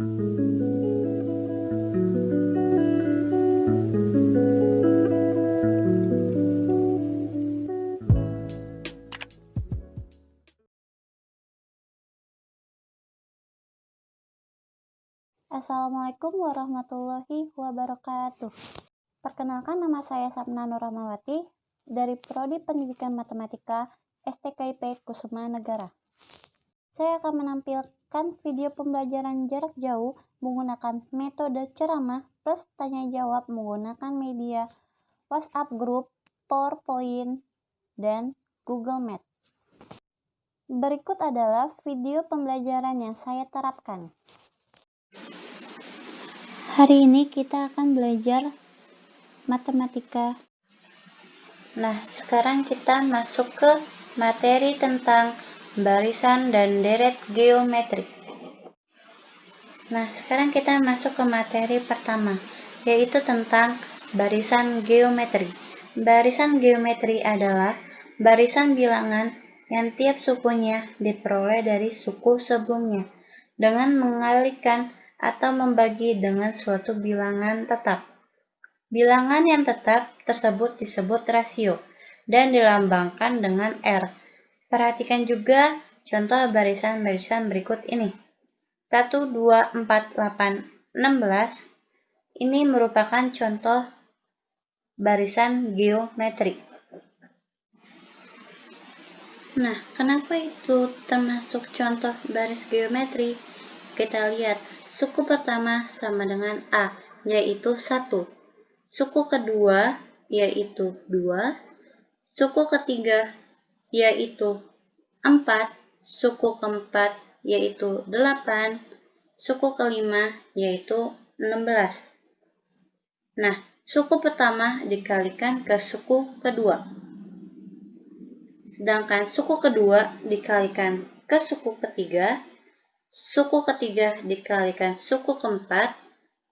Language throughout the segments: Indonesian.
Assalamualaikum warahmatullahi wabarakatuh. Perkenalkan, nama saya Sapna Nur Rahmawati dari Prodi Pendidikan Matematika STKIP Kusuma Negara. Saya akan menampilkan video pembelajaran jarak jauh menggunakan metode ceramah plus tanya jawab menggunakan media WhatsApp Group, PowerPoint, dan Google Meet. Berikut adalah video pembelajaran yang saya terapkan. Hari ini kita akan belajar matematika. Nah, sekarang kita masuk ke materi tentang barisan dan deret geometri. Nah, sekarang kita masuk ke materi pertama, yaitu tentang barisan geometri. Barisan geometri adalah barisan bilangan yang tiap sukunya diperoleh dari suku sebelumnya dengan mengalihkan atau membagi dengan suatu bilangan tetap. Bilangan yang tetap tersebut disebut rasio dan dilambangkan dengan R. Perhatikan juga contoh barisan-barisan berikut ini. 1, 2, 4, 8, 16. Ini merupakan contoh barisan geometri. Nah, kenapa itu termasuk contoh baris geometri? Kita lihat, suku pertama sama dengan A, yaitu 1. Suku kedua, yaitu 2. Suku ketiga, yaitu 4. Suku keempat, yaitu 8. Suku kelima, yaitu 16. Nah, suku pertama dikalikan ke suku kedua. Sedangkan suku kedua dikalikan ke suku ketiga, suku ketiga dikalikan suku keempat,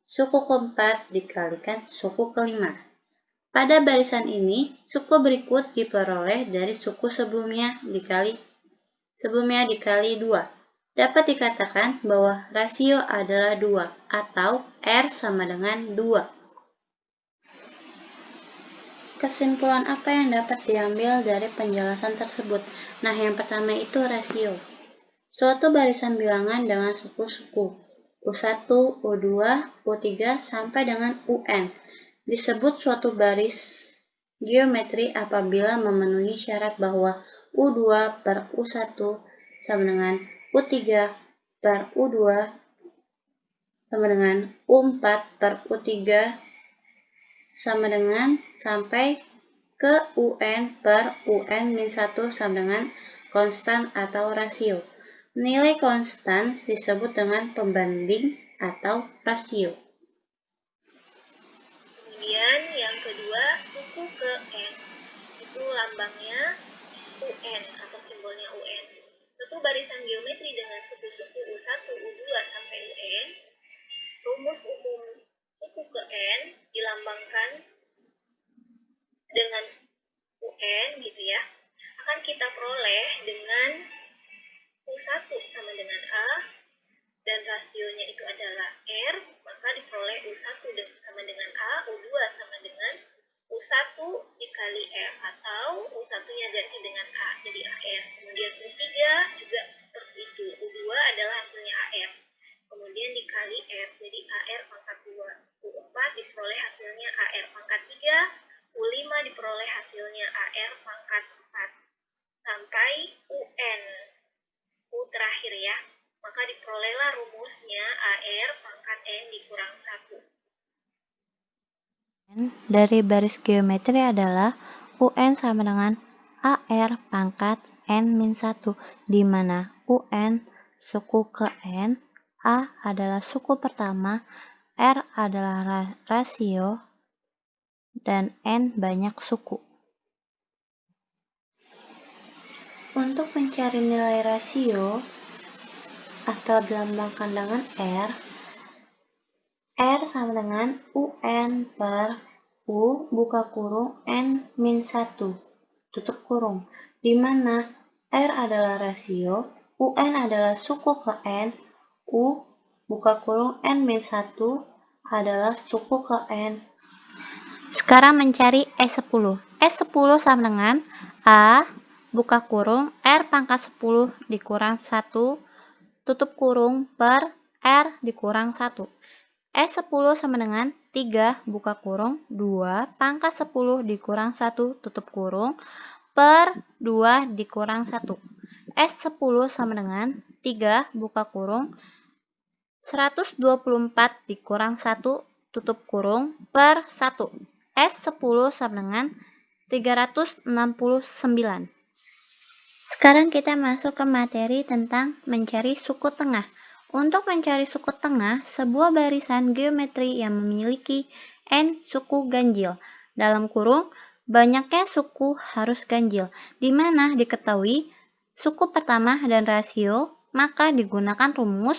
suku keempat dikalikan suku kelima. Pada barisan ini, suku berikut diperoleh dari suku sebelumnya dikali 2. Dapat dikatakan bahwa rasio adalah 2 atau R sama dengan 2. Kesimpulan apa yang dapat diambil dari penjelasan tersebut? Nah, yang pertama itu rasio. Suatu barisan bilangan dengan suku-suku U1, U2, U3 sampai dengan UN disebut suatu baris geometri apabila memenuhi syarat bahwa U2 per U1 sama dengan U3 per U2 sama dengan U4 per U3 sama dengan sampai ke UN per UN-1 sama dengan konstan atau rasio. Nilai konstan disebut dengan pembanding atau rasio. Kemudian yang kedua, suku ke N. Itu lambangnya UN atau simbolnya UN. Suatu barisan geometri dengan suku-suku U1, U2 sampai UN. Rumus umum suku ke N dilambangkan dengan UN gitu ya. Akan kita peroleh dengan U1 sama dengan A dan rasionya itu adalah R, maka diperoleh U1 sama dengan A, U2 sama dengan U1 dikali R atau U1-nya ganti dengan A, jadi AR. Kemudian U3 juga seperti itu, U2 adalah hasilnya AR. Kemudian dikali R, jadi AR pangkat 2. U4 diperoleh hasilnya AR pangkat 3, U5 diperoleh hasilnya AR pangkat 4. Sampai UN, U terakhir ya. Maka diperolehlah rumusnya AR pangkat N dikurang 1. Dari baris geometri adalah UN sama dengan AR pangkat N-1, di mana UN suku ke N, A adalah suku pertama, R adalah rasio, dan N banyak suku. Untuk mencari nilai rasio atau dilambangkan dengan R sama dengan UN per U buka kurung N-1 tutup kurung, di mana R adalah rasio, UN adalah suku ke N, U buka kurung N-1 adalah suku ke N. Sekarang mencari S10. S10 sama dengan A buka kurung R pangkat 10 dikurang 1 tutup kurung per R dikurang 1. S10 sama dengan 3 buka kurung 2 pangkat 10 dikurang 1 tutup kurung per 2 dikurang 1. S10 sama dengan 3 buka kurung 124 dikurang 1 tutup kurung per 1. S10 sama dengan 369. Sekarang kita masuk ke materi tentang mencari suku tengah. Untuk mencari suku tengah, sebuah barisan geometri yang memiliki N suku ganjil. Dalam kurung, banyaknya suku harus ganjil, di mana diketahui suku pertama dan rasio, maka digunakan rumus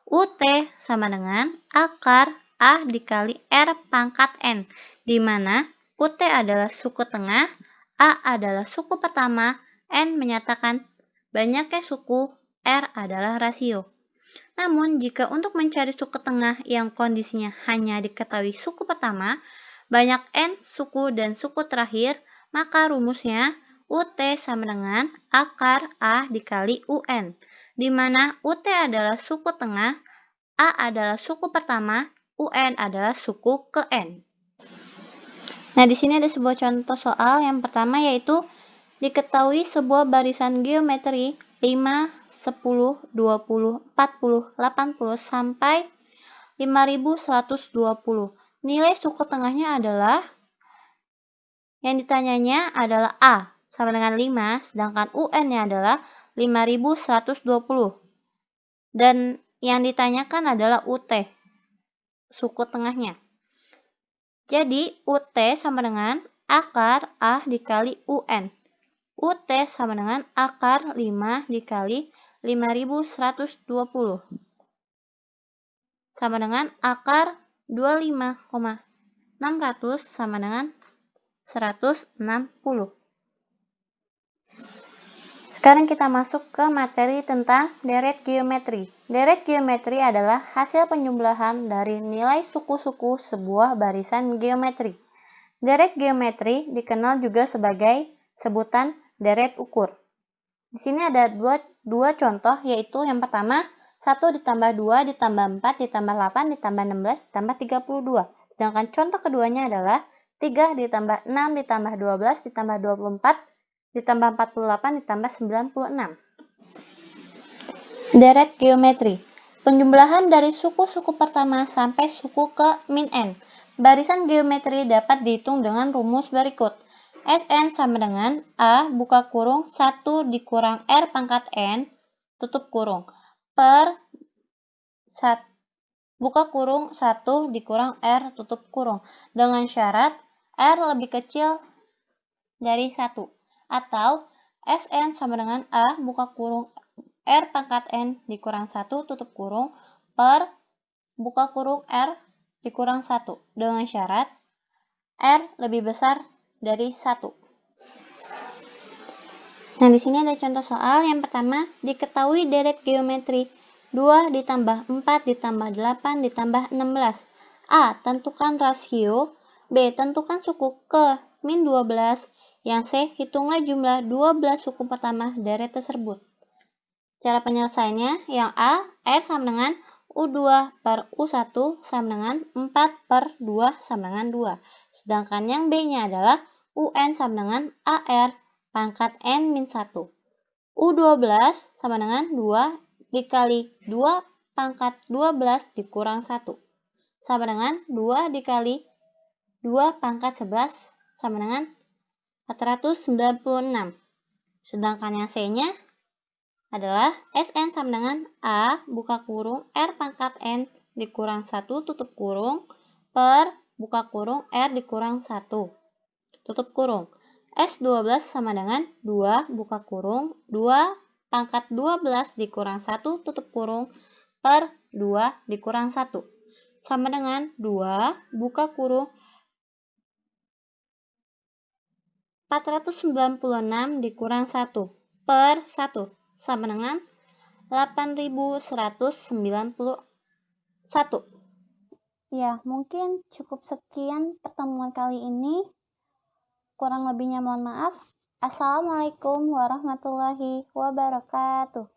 UT sama dengan akar A dikali R pangkat N, di mana UT adalah suku tengah, A adalah suku pertama, N menyatakan banyaknya suku, R adalah rasio. Namun, jika untuk mencari suku tengah yang kondisinya hanya diketahui suku pertama, banyak N suku dan suku terakhir, maka rumusnya UT sama dengan akar A dikali UN, di mana UT adalah suku tengah, A adalah suku pertama, UN adalah suku ke N. Nah, di sini ada sebuah contoh soal yang pertama yaitu diketahui sebuah barisan geometri 5, 10, 20, 40, 80 sampai 5120. Nilai suku tengahnya adalah yang ditanyanya adalah A sama dengan 5, sedangkan UN-nya adalah 5120. Dan yang ditanyakan adalah UT, suku tengahnya. Jadi, UT sama dengan akar A dikali UN. UT sama dengan akar 5 dikali 5120. Sama dengan akar 25,600 sama dengan 160. Sekarang kita masuk ke materi tentang deret geometri. Deret geometri adalah hasil penjumlahan dari nilai suku-suku sebuah barisan geometri. Deret geometri dikenal juga sebagai sebutan deret ukur. Di sini ada dua contoh, yaitu yang pertama 1 ditambah 2 ditambah 4 ditambah 8 ditambah 16 ditambah 32. Sedangkan contoh keduanya adalah 3 ditambah 6 ditambah 12 ditambah 24 ditambah 48 ditambah 96. Deret geometri. Penjumlahan dari suku-suku pertama sampai suku ke min N. Barisan geometri dapat dihitung dengan rumus berikut. Sn sama dengan A buka kurung 1 dikurang R pangkat N tutup kurung per 1 buka kurung 1 dikurang R tutup kurung dengan syarat R lebih kecil dari 1. Atau Sn sama dengan A buka kurung R pangkat N dikurang 1 tutup kurung per buka kurung R dikurang 1 dengan syarat R lebih besar dari 1. Nah, di sini ada contoh soal. Yang pertama, diketahui deret geometri 2 ditambah 4 ditambah 8 ditambah 16. A. Tentukan rasio. B. Tentukan suku ke min 12. Yang C. Hitunglah jumlah 12 suku pertama deret tersebut. Cara penyelesaiannya, yang A, R sama dengan U2 per U1 sama dengan 4 per 2 sama dengan 2. Sedangkan yang B-nya adalah UN sama dengan AR pangkat N-1. U12 sama dengan 2 dikali 2 pangkat 12 dikurang 1. Sama dengan 2 dikali 2 pangkat 11 sama dengan 496. Sedangkan yang C-nya adalah Sn sama dengan A buka kurung R pangkat N dikurang 1 tutup kurung per buka kurung R dikurang 1 tutup kurung. S12 sama dengan 2 buka kurung 2 pangkat 12 dikurang 1 tutup kurung per 2 dikurang 1 sama dengan 2 buka kurung 496 dikurang 1 per 1 sama dengan 8194. 1. Ya, mungkin cukup sekian pertemuan kali ini. Kurang lebihnya mohon maaf. Assalamualaikum warahmatullahi wabarakatuh.